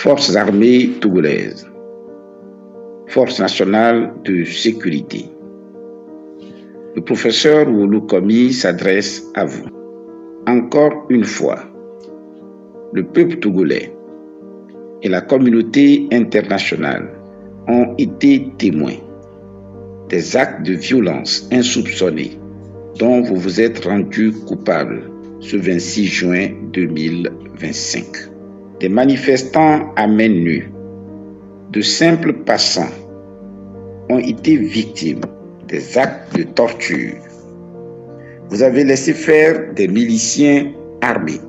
Forces armées togolaises, Force nationale de sécurité. Le professeur Wulu Komi s'adresse à vous. Encore une fois, le peuple togolais et la communauté internationale ont été témoins des actes de violence insoupçonnés dont vous vous êtes rendu coupable ce 26 juin 2025. Des manifestants à main nue, de simples passants ont été victimes des actes de torture. Vous avez laissé faire des miliciens armés,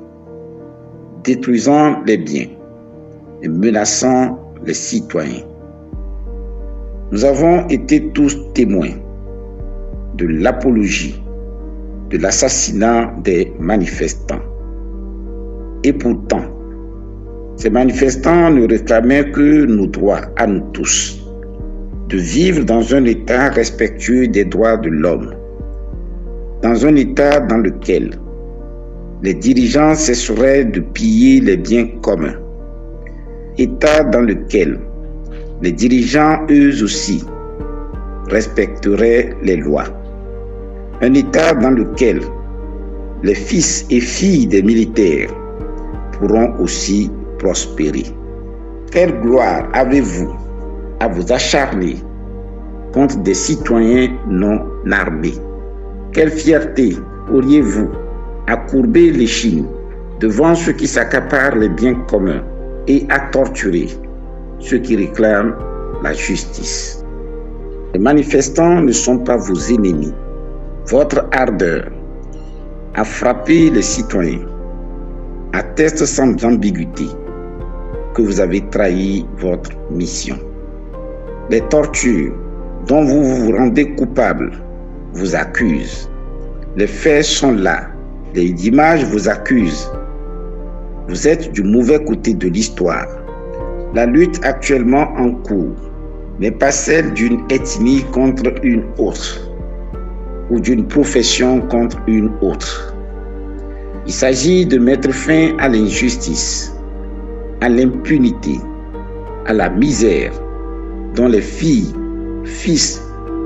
détruisant les biens et menaçant les citoyens. Nous avons été tous témoins de l'apologie de l'assassinat des manifestants. Et pourtant, ces manifestants ne réclamaient que nos droits à nous tous, de vivre dans un État respectueux des droits de l'homme, dans un État dans lequel les dirigeants cesseraient de piller les biens communs, État dans lequel les dirigeants, eux aussi, respecteraient les lois, un État dans lequel les fils et filles des militaires pourront aussi prospérer. Quelle gloire avez-vous à vous acharner contre des citoyens non armés? Quelle fierté auriez-vous à courber l'échine devant ceux qui s'accaparent les biens communs et à torturer ceux qui réclament la justice? Les manifestants ne sont pas vos ennemis. Votre ardeur à frapper les citoyens atteste sans ambiguïté que vous avez trahi votre mission. Les tortures dont vous vous rendez coupable vous accusent. Les faits sont là. Les images vous accusent. Vous êtes du mauvais côté de l'histoire. La lutte actuellement en cours n'est pas celle d'une ethnie contre une autre ou d'une profession contre une autre. Il s'agit de mettre fin à l'injustice, à l'impunité, à la misère dont les filles, fils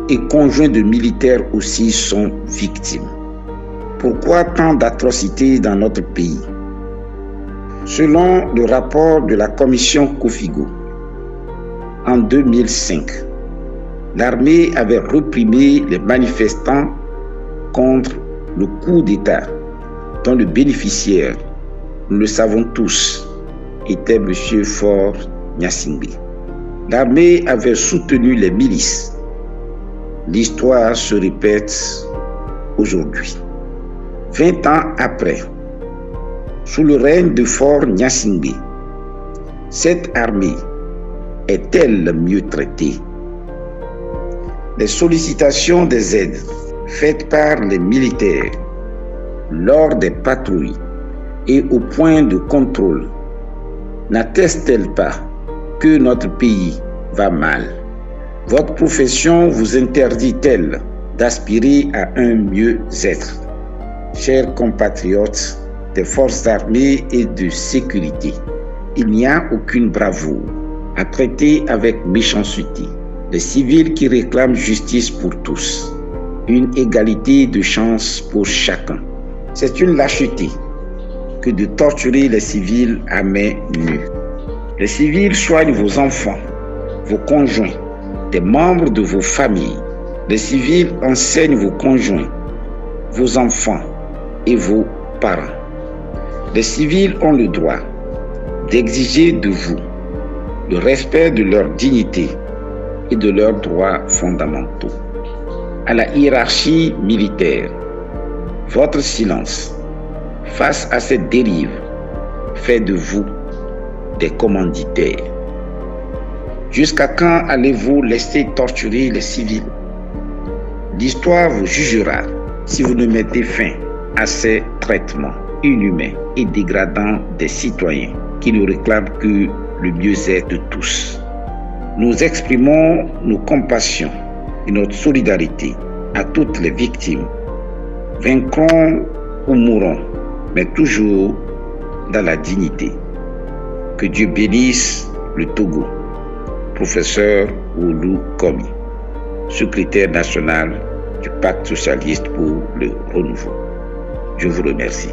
et conjoints de militaires aussi sont victimes. Pourquoi tant d'atrocités dans notre pays? Selon le rapport de la commission Kofigo, en 2005, l'armée avait réprimé les manifestants contre le coup d'État dont le bénéficiaire, nous le savons tous, était M. Faure Gnassingbé. L'armée avait soutenu les milices. L'histoire se répète aujourd'hui. 20 ans après, sous le règne de Faure Gnassingbé, cette armée est-elle mieux traitée? Les sollicitations des aides faites par les militaires lors des patrouilles et au point de contrôle n'attestent-elles pas que notre pays va mal? Votre profession vous interdit-elle d'aspirer à un mieux-être? Chers compatriotes des forces armées et de sécurité, il n'y a aucune bravoure à traiter avec méchanceté les civils qui réclament justice pour tous, une égalité de chance pour chacun. C'est une lâcheté que de torturer les civils à main nue. Les civils soignent vos enfants, vos conjoints, des membres de vos familles. Les civils enseignent vos conjoints, vos enfants et vos parents. Les civils ont le droit d'exiger de vous le respect de leur dignité et de leurs droits fondamentaux. À la hiérarchie militaire, votre silence face à cette dérive fait de vous des commanditaires. Jusqu'à quand allez-vous laisser torturer les civils? L'histoire vous jugera si vous ne mettez fin à ces traitements inhumains et dégradants des citoyens qui ne réclament que le mieux-être de tous. Nous exprimons nos compassions et notre solidarité à toutes les victimes. Vaincrons ou mourrons, mais toujours dans la dignité. Que Dieu bénisse le Togo. Professeur Oulu Komi, secrétaire national du Pacte socialiste pour le renouveau. Je vous remercie.